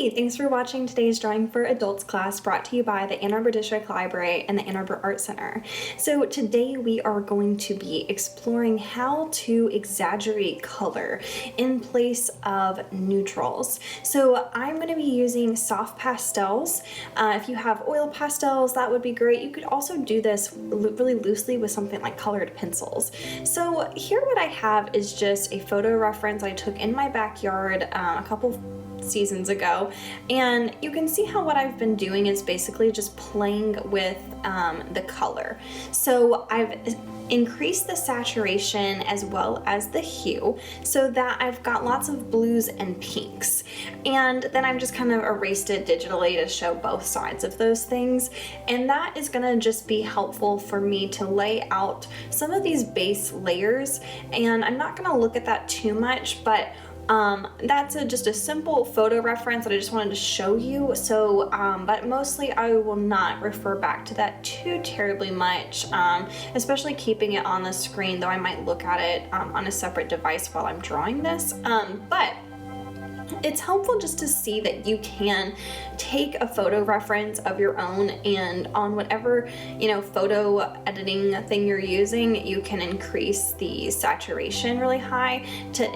Hey, thanks for watching today's Drawing for Adults class brought to you by the Ann Arbor District Library and the Ann Arbor Art Center. So today we are going to be exploring how to exaggerate color in place of neutrals. So I'm going to be using soft pastels. If you have oil pastels, that would be great. You could also do this really loosely with something like colored pencils. So here what I have is just a photo reference I took in my backyard a couple seasons ago, and you can see how what I've been doing is basically just playing with the color. So I've increased the saturation as well as the hue so that I've got lots of blues and pinks, and then I've just kind of erased it digitally to show both sides of those things, and that is going to just be helpful for me to lay out some of these base layers. And I'm not going to look at that too much, but that's just a simple photo reference that I just wanted to show you. So, but mostly I will not refer back to that too terribly much, especially keeping it on the screen, though I might look at it on a separate device while I'm drawing this. But it's helpful just to see that you can take a photo reference of your own, and on whatever, photo editing thing you're using, you can increase the saturation really high to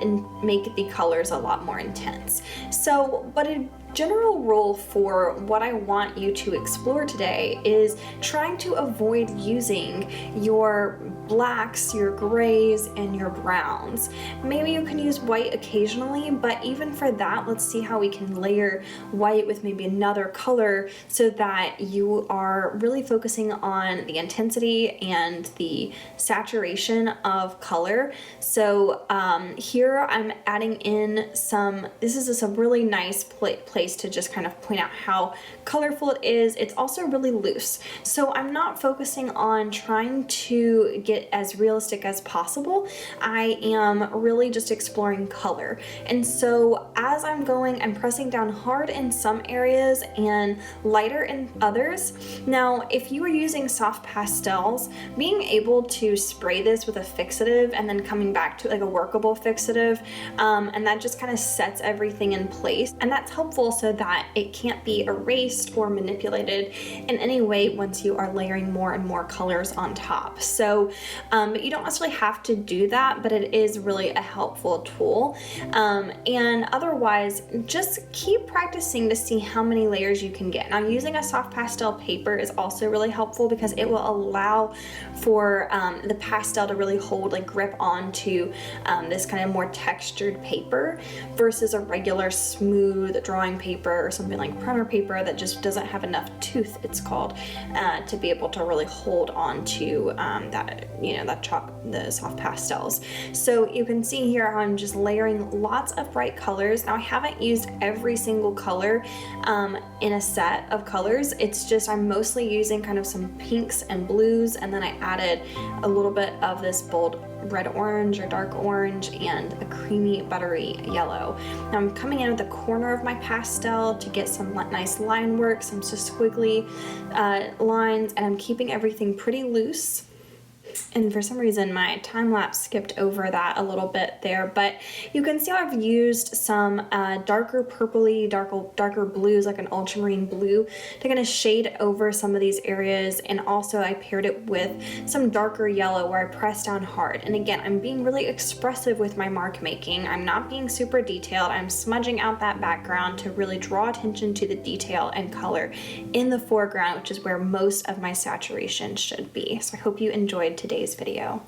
make the colors a lot more intense. So, but a general rule for what I want you to explore today is trying to avoid using your blacks, your grays, and your browns. Maybe you can use white occasionally, but even for that, let's see how we can layer white with maybe another color so that you are really focusing on the intensity and the saturation of color. So here I'm adding in this is a really nice place to just kind of point out how colorful it is. It's also really loose. So I'm not focusing on trying to get as realistic as possible. I am really just exploring color. And so as I'm going, I'm pressing down hard in some areas and lighter in others. Now, if you are using soft pastels, being able to spray this with a fixative and then coming back to like a workable fixative, and that just kind of sets everything in place. And that's helpful so that it can't be erased or manipulated in any way once you are layering more and more colors on top. So, but you don't necessarily have to do that, but it is really a helpful tool. And otherwise, just keep practicing to see how many layers you can get. Now, using a soft pastel paper is also really helpful because it will allow for the pastel to really hold, like grip onto this kind of more textured paper versus a regular smooth drawing paper or something like printer paper that just doesn't have enough tooth, it's called, to be able to really hold on to the soft pastels. So you can see here how I'm just layering lots of bright colors. Now, I haven't used every single color in a set of colors. It's just I'm mostly using kind of some pinks and blues, and then I added a little bit of this bold red orange or dark orange and a creamy buttery yellow. Now I'm coming in with the corner of my pastel to get some nice line work, some just squiggly lines, and I'm keeping everything pretty loose. And for some reason my time lapse skipped over that a little bit there, but you can see I've used some darker purpley, darker blues, like an ultramarine blue, to kind of shade over some of these areas. And also I paired it with some darker yellow where I pressed down hard. And again, I'm being really expressive with my mark making. I'm not being super detailed. I'm smudging out that background to really draw attention to the detail and color in the foreground, which is where most of my saturation should be. So I hope you enjoyed today's video.